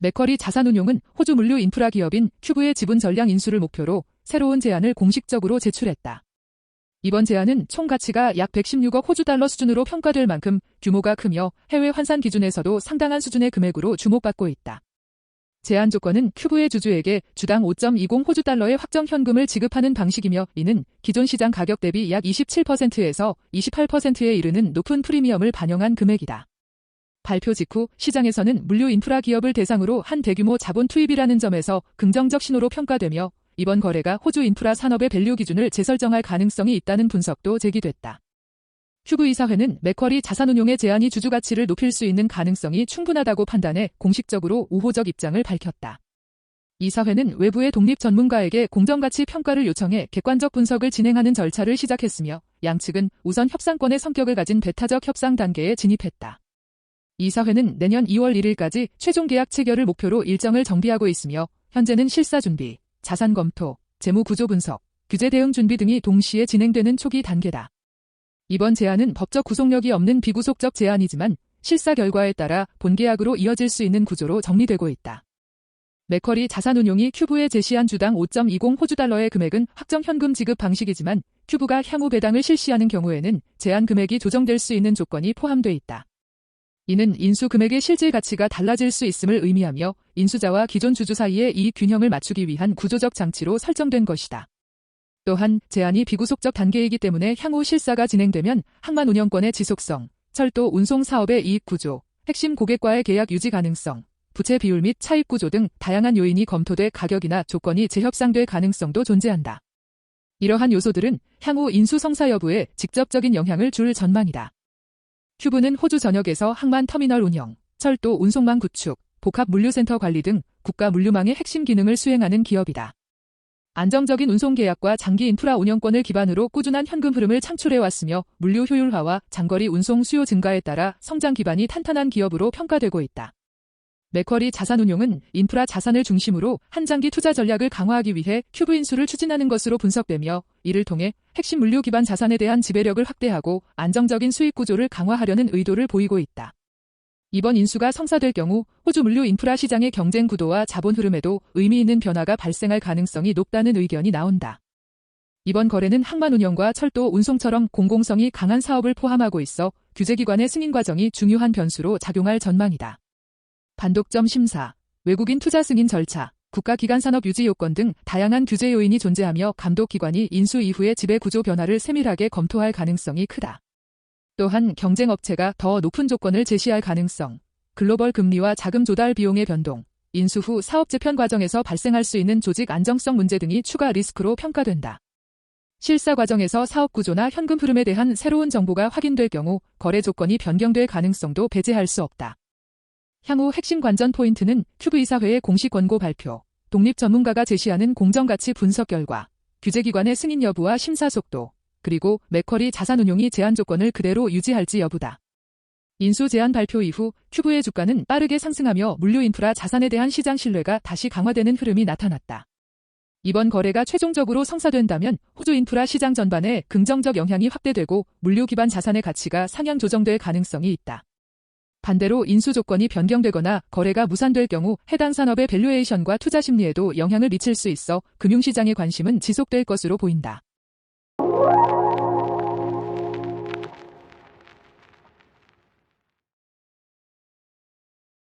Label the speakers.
Speaker 1: 맥쿼리 자산운용은 호주 물류 인프라 기업인 큐브의 지분 전량 인수를 목표로 새로운 제안을 공식적으로 제출했다. 이번 제안은 총 가치가 약 116억 호주 달러 수준으로 평가될 만큼 규모가 크며 해외 환산 기준에서도 상당한 수준의 금액으로 주목받고 있다. 제안 조건은 큐브의 주주에게 주당 5.20 호주 달러의 확정 현금을 지급하는 방식이며, 이는 기존 시장 가격 대비 약 27%에서 28%에 이르는 높은 프리미엄을 반영한 금액이다. 발표 직후 시장에서는 물류 인프라 기업을 대상으로 한 대규모 자본 투입이라는 점에서 긍정적 신호로 평가되며, 이번 거래가 호주 인프라 산업의 밸류 기준을 재설정할 가능성이 있다는 분석도 제기됐다. 큐브 이사회는 맥쿼리 자산운용의 제안이 주주 가치를 높일 수 있는 가능성이 충분하다고 판단해 공식적으로 우호적 입장을 밝혔다. 이사회는 외부의 독립 전문가에게 공정가치 평가를 요청해 객관적 분석을 진행하는 절차를 시작했으며, 양측은 우선 협상권의 성격을 가진 배타적 협상 단계에 진입했다. 이사회는 내년 2월 1일까지 최종 계약 체결을 목표로 일정을 정비하고 있으며, 현재는 실사 준비, 자산 검토, 재무 구조 분석, 규제 대응 준비 등이 동시에 진행되는 초기 단계다. 이번 제안은 법적 구속력이 없는 비구속적 제안이지만 실사 결과에 따라 본계약으로 이어질 수 있는 구조로 정리되고 있다. 맥쿼리 자산운용이 큐브에 제시한 주당 5.20 호주 달러의 금액은 확정 현금 지급 방식이지만, 큐브가 향후 배당을 실시하는 경우에는 제한 금액이 조정될 수 있는 조건이 포함돼 있다. 이는 인수 금액의 실질 가치가 달라질 수 있음을 의미하며, 인수자와 기존 주주 사이의 이익 균형을 맞추기 위한 구조적 장치로 설정된 것이다. 또한 제안이 비구속적 단계이기 때문에 향후 실사가 진행되면 항만 운영권의 지속성, 철도 운송 사업의 이익 구조, 핵심 고객과의 계약 유지 가능성, 부채 비율 및 차입 구조 등 다양한 요인이 검토돼 가격이나 조건이 재협상될 가능성도 존재한다. 이러한 요소들은 향후 인수 성사 여부에 직접적인 영향을 줄 전망이다. 큐브는 호주 전역에서 항만 터미널 운영, 철도 운송망 구축, 복합 물류센터 관리 등 국가 물류망의 핵심 기능을 수행하는 기업이다. 안정적인 운송 계약과 장기 인프라 운영권을 기반으로 꾸준한 현금 흐름을 창출해왔으며, 물류 효율화와 장거리 운송 수요 증가에 따라 성장 기반이 탄탄한 기업으로 평가되고 있다. 맥쿼리 자산운용은 인프라 자산을 중심으로 한장기 투자 전략을 강화하기 위해 큐브 인수를 추진하는 것으로 분석되며, 이를 통해 핵심 물류 기반 자산에 대한 지배력을 확대하고 안정적인 수익 구조를 강화하려는 의도를 보이고 있다. 이번 인수가 성사될 경우 호주 물류 인프라 시장의 경쟁 구도와 자본 흐름에도 의미 있는 변화가 발생할 가능성이 높다는 의견이 나온다. 이번 거래는 항만 운영과 철도 운송처럼 공공성이 강한 사업을 포함하고 있어 규제기관의 승인 과정이 중요한 변수로 작용할 전망이다. 반독점 심사, 외국인 투자 승인 절차, 국가기관 산업 유지 요건 등 다양한 규제 요인이 존재하며 감독기관이 인수 이후의 지배 구조 변화를 세밀하게 검토할 가능성이 크다. 또한 경쟁 업체가 더 높은 조건을 제시할 가능성, 글로벌 금리와 자금 조달 비용의 변동, 인수 후 사업 재편 과정에서 발생할 수 있는 조직 안정성 문제 등이 추가 리스크로 평가된다. 실사 과정에서 사업 구조나 현금 흐름에 대한 새로운 정보가 확인될 경우 거래 조건이 변경될 가능성도 배제할 수 없다. 향후 핵심 관전 포인트는 큐브 이사회의 공식 권고 발표, 독립 전문가가 제시하는 공정가치 분석 결과, 규제기관의 승인 여부와 심사 속도, 그리고 맥쿼리 자산운용이 제한 조건을 그대로 유지할지 여부다. 인수 제안 발표 이후 큐브의 주가는 빠르게 상승하며 물류 인프라 자산에 대한 시장 신뢰가 다시 강화되는 흐름이 나타났다. 이번 거래가 최종적으로 성사된다면 호주 인프라 시장 전반에 긍정적 영향이 확대되고 물류 기반 자산의 가치가 상향 조정될 가능성이 있다. 반대로 인수 조건이 변경되거나 거래가 무산될 경우 해당 산업의 밸류에이션과 투자 심리에도 영향을 미칠 수 있어 금융시장의 관심은 지속될 것으로 보인다.